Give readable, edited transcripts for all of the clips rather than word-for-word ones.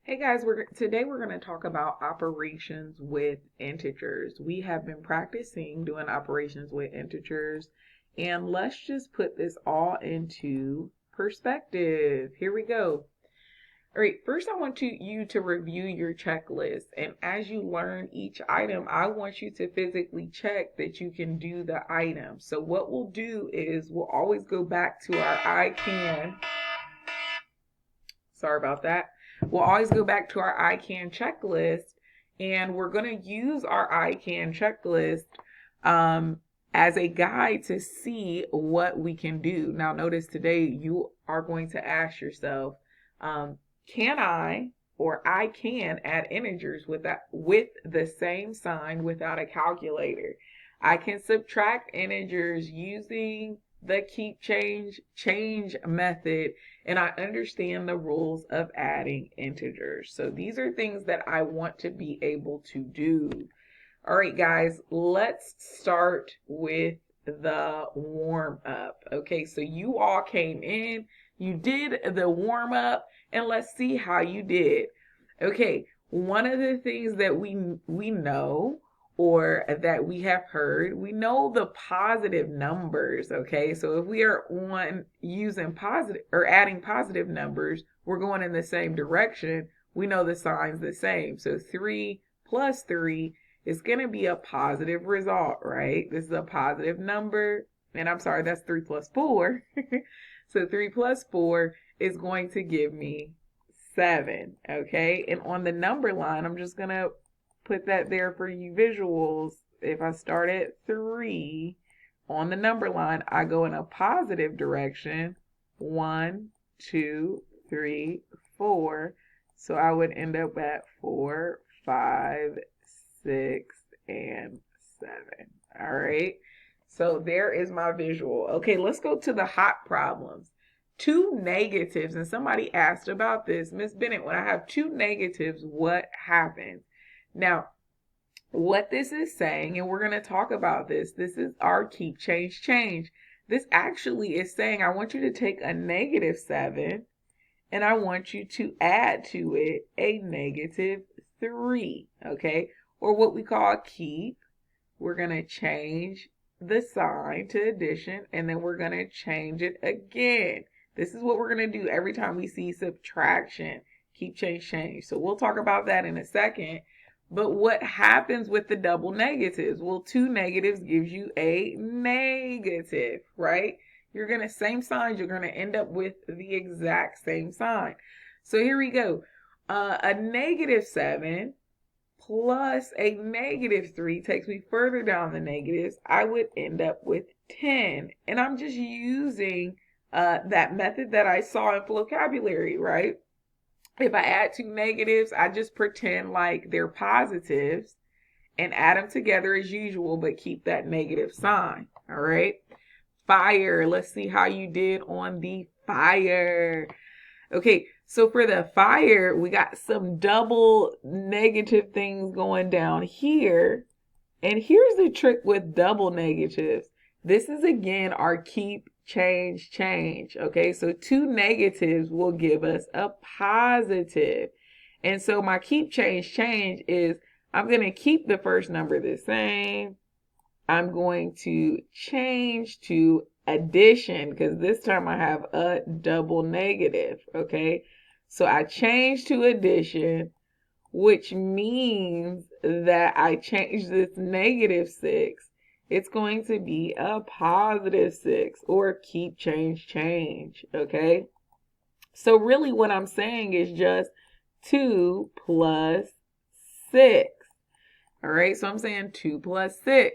Hey guys, today we're going to talk about operations with integers. We have been practicing doing operations with integers, and let's just put this all into perspective. Here we go. All right, first I want you to review your checklist, and as you learn each item, I want you to physically check that you can do the item. So what we'll do is we'll always go back to our I can. Sorry about that. We'll always go back to our I can checklist, and we're going to use our I can checklist as a guide to see what we can do. Now, notice today you are going to ask yourself, can I or I can add integers with the same sign without a calculator? I can subtract integers using the keep change method, and I understand the rules of adding integers. So these are things that I want to be able to do. All right, guys, let's start with the warm up. Okay, so you all came in, you did the warm up, and let's see how you did. Okay, one of the things that we know, or that we have heard, we know the positive numbers. Okay, so if we are using positive or adding positive numbers, we're going in the same direction. We know the sign's the same. So 3 plus 3 is going to be a positive result, right? This is a positive number. And I'm sorry, that's 3 plus 4. So 3 plus 4 is going to give me 7. Okay, and on the number line, I'm just going to put that there for you visuals. If I start at 3 on the number line, I go in a positive direction. 1, 2, 3, 4. So I would end up at 4, 5, 6, and 7. All right. So there is my visual. Okay, let's go to the hot problems. 2 negatives, and somebody asked about this. Miss Bennett, when I have 2 negatives, what happens? Now, what this is saying, and we're going to talk about this is our keep change. This actually is saying I want you to take a negative 7 and I want you to add to it a negative 3, okay? Or what we call keep. We're going to change the sign to addition, and then we're going to change it again. This is what we're going to do every time we see subtraction. Keep change. So we'll talk about that in a second. But what happens with the double negatives? Well, 2 negatives gives you a negative, right? You're going to, same signs, you're going to end up with the exact same sign. So here we go. A negative 7 plus a negative 3 takes me further down the negatives. I would end up with 10. And I'm just using that method that I saw in vocabulary, right? If I add 2 negatives, I just pretend like they're positives and add them together as usual, but keep that negative sign. All right. Fire. Let's see how you did on the fire. Okay, so for the fire, we got some double negative things going down here. And here's the trick with double negatives. This is again our keep change. Okay, so 2 negatives will give us a positive. And so my keep change is I'm going to keep the first number the same. I'm going to change to addition because this time I have a double negative. Okay, so I change to addition, which means that I change this negative 6. It's going to be a positive 6, or keep change. Okay, so really what I'm saying is just 2 plus 6. All right, so I'm saying 2 plus 6.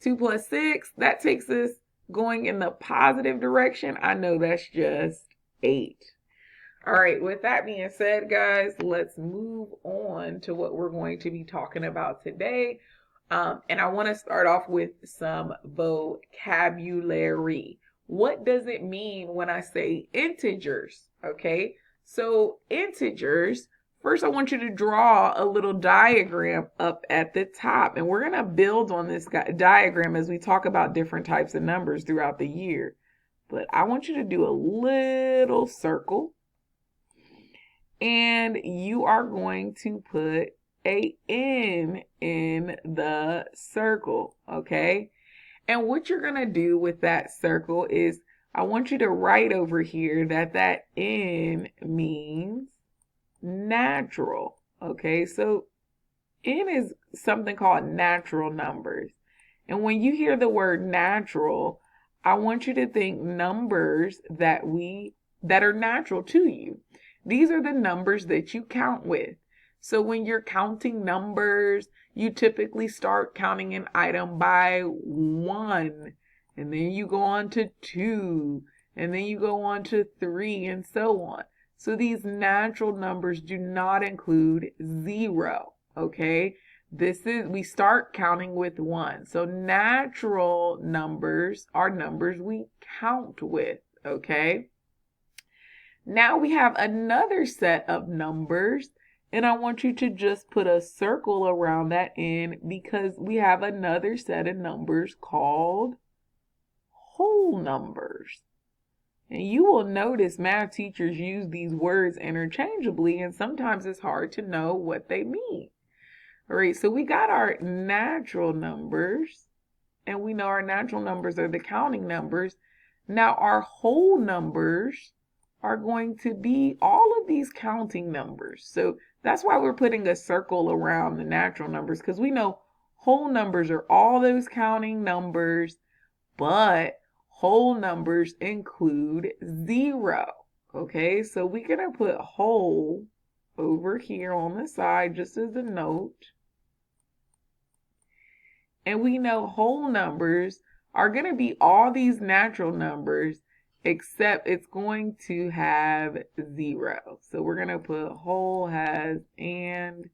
2 plus 6, that takes us going in the positive direction. I know that's just 8. All right, with that being said, guys, let's move on to what we're going to be talking about today. And I want to start off with some vocabulary. What does it mean when I say integers? Okay, so integers, first I want you to draw a little diagram up at the top. And we're going to build on this diagram as we talk about different types of numbers throughout the year. But I want you to do a little circle. and you are going to put a N in the circle, okay? And what you're going to do with that circle is I want you to write over here that that N means natural, okay? So N is something called natural numbers. And when you hear the word natural, I want you to think numbers that are natural to you. These are the numbers that you count with. So when you're counting numbers, you typically start counting an item by 1, and then you go on to 2, and then you go on to 3, and so on. So these natural numbers do not include 0, okay? We start counting with 1. So natural numbers are numbers we count with, okay? Now we have another set of numbers, and I want you to just put a circle around that N because we have another set of numbers called whole numbers. And you will notice math teachers use these words interchangeably, and sometimes it's hard to know what they mean. All right, so we got our natural numbers, and we know our natural numbers are the counting numbers. Now our whole numbers are going to be all of these counting numbers. So that's why we're putting a circle around the natural numbers, because we know whole numbers are all those counting numbers, but whole numbers include 0. Okay, so we're going to put whole over here on the side just as a note. And we know whole numbers are going to be all these natural numbers, except it's going to have 0. So we're going to put whole has and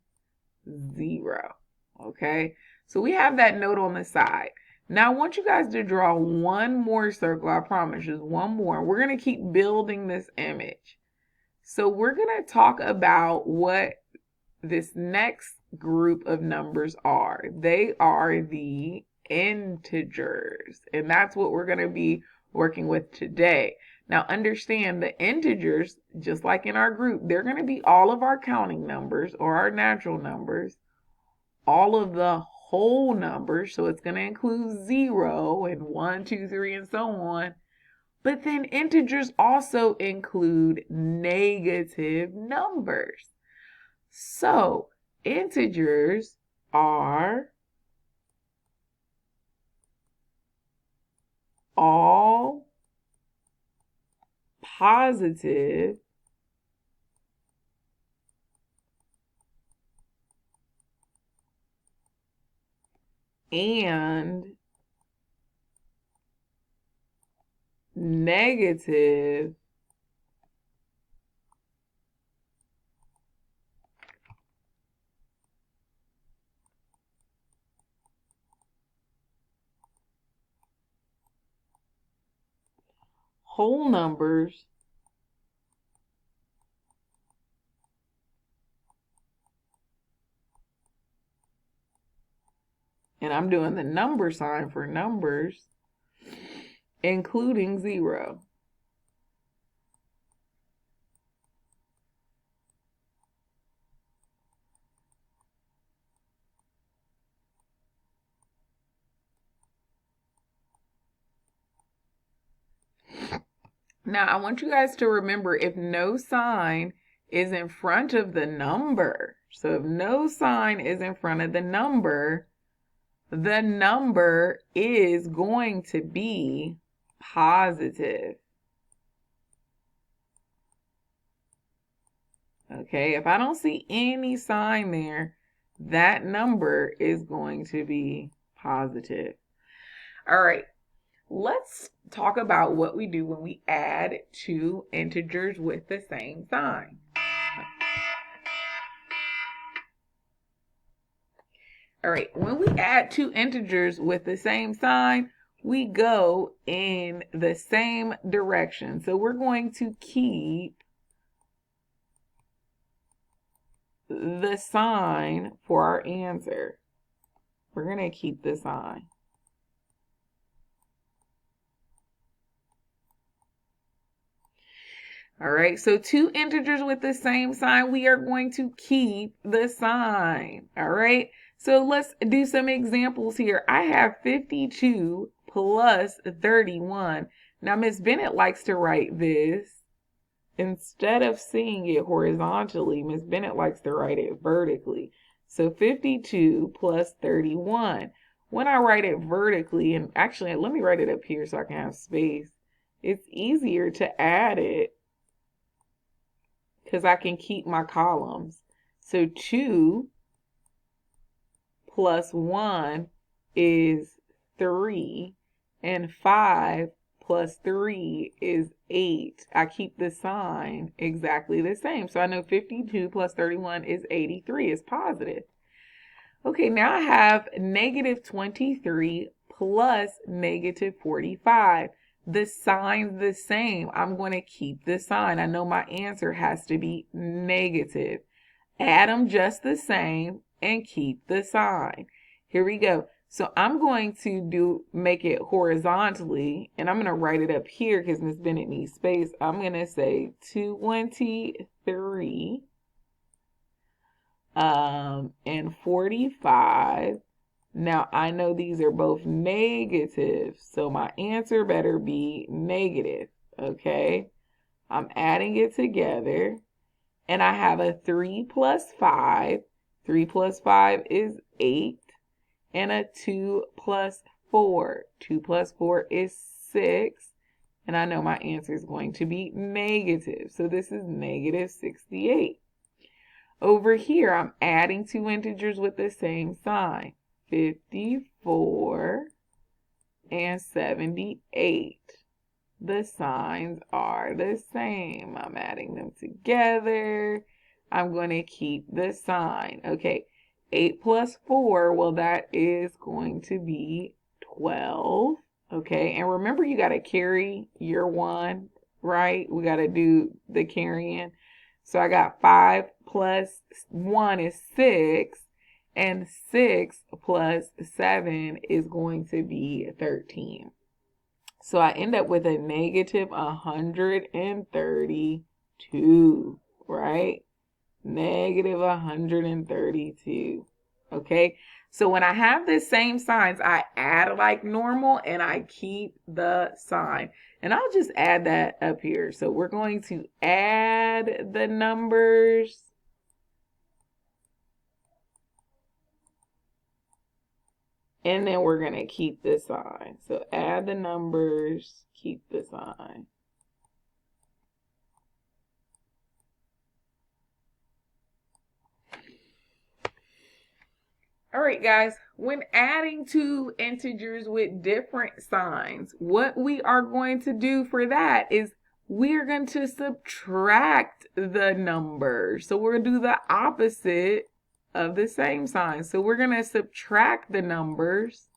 0. Okay, so we have that note on the side. Now I want you guys to draw one more circle. I promise, just one more. We're going to keep building this image. So we're going to talk about what this next group of numbers are. They are the integers, and that's what we're going to be working with today. Now understand the integers, just like in our group, they're going to be all of our counting numbers or our natural numbers, all of the whole numbers, so it's going to include 0 and 1, 2, 3, and so on. But then integers also include negative numbers. So integers are all positive and negative whole numbers and I'm doing the number sign for numbers, including 0. Now I want you guys to remember, if no sign is in front of the number, so if no sign is in front of the number is going to be positive. Okay, if I don't see any sign there, that number is going to be positive. All right, let's talk about what we do when we add two integers with the same sign. All right, when we add two integers with the same sign, we go in the same direction. So we're going to keep the sign for our answer. We're going to keep the sign. All right, so two integers with the same sign, we are going to keep the sign. All right, so let's do some examples here. I have 52 plus 31. Now, Miss Bennett likes to write this. Instead of seeing it horizontally, Miss Bennett likes to write it vertically. So 52 plus 31. When I write it vertically, and actually, let me write it up here so I can have space. It's easier to add it because I can keep my columns. So 2 plus 1 is 3, and 5 plus 3 is 8. I keep the sign exactly the same. So I know 52 plus 31 is 83, is positive. Okay, now I have negative 23 plus negative 45. The sign's the same. I'm going to keep the sign. I know my answer has to be negative. Add them just the same and keep the sign. Here we go. So I'm going to make it horizontally, and I'm going to write it up here because Miss Bennett needs space. I'm going to say 23 and 45. Now, I know these are both negative, so my answer better be negative, okay? I'm adding it together, and I have a 3 plus 5. 3 plus 5 is 8, and a 2 plus 4. 2 plus 4 is 6, and I know my answer is going to be negative, so this is negative 68. Over here, I'm adding two integers with the same sign. 54 and 78. The signs are the same. I'm adding them together. I'm going to keep the sign. Okay, 8 plus 4, well, that is going to be 12. Okay, and remember you got to carry your 1, right? We got to do the carrying. So I got 5 plus 1 is 6. And 6 plus 7 is going to be 13. So I end up with a negative 132, right? Negative 132. Okay? So when I have the same signs, I add like normal and I keep the sign. And I'll just add that up here. So we're going to add the numbers. And then we're going to keep the sign. So add the numbers, keep the sign. All right, guys, when adding two integers with different signs, what we are going to do for that is we're going to subtract the numbers. So we're going to do the opposite of the same sign. So we're going to subtract the numbers.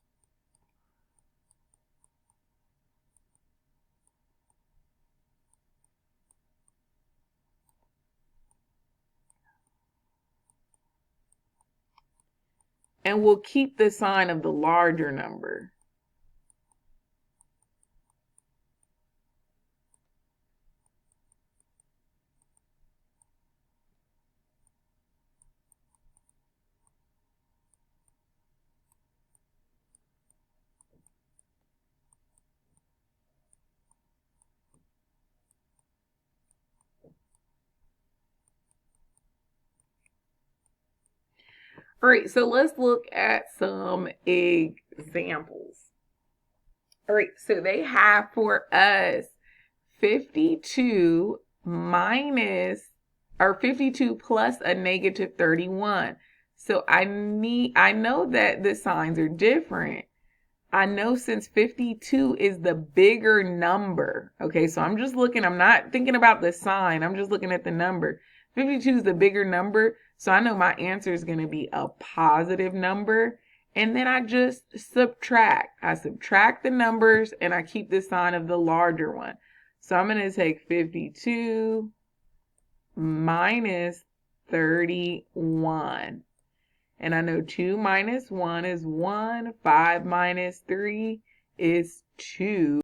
And we'll keep the sign of the larger number. All right, so let's look at some examples. All right, so they have for us 52 minus, or 52 plus a negative 31. So I know that the signs are different. I know since 52 is the bigger number. Okay, so I'm just looking, I'm not thinking about the sign, I'm just looking at the number. 52 is the bigger number, so I know my answer is going to be a positive number. And then I just subtract. I subtract the numbers and I keep the sign of the larger one. So I'm going to take 52 minus 31. And I know 2 minus 1 is 1. 5 minus 3 is 2.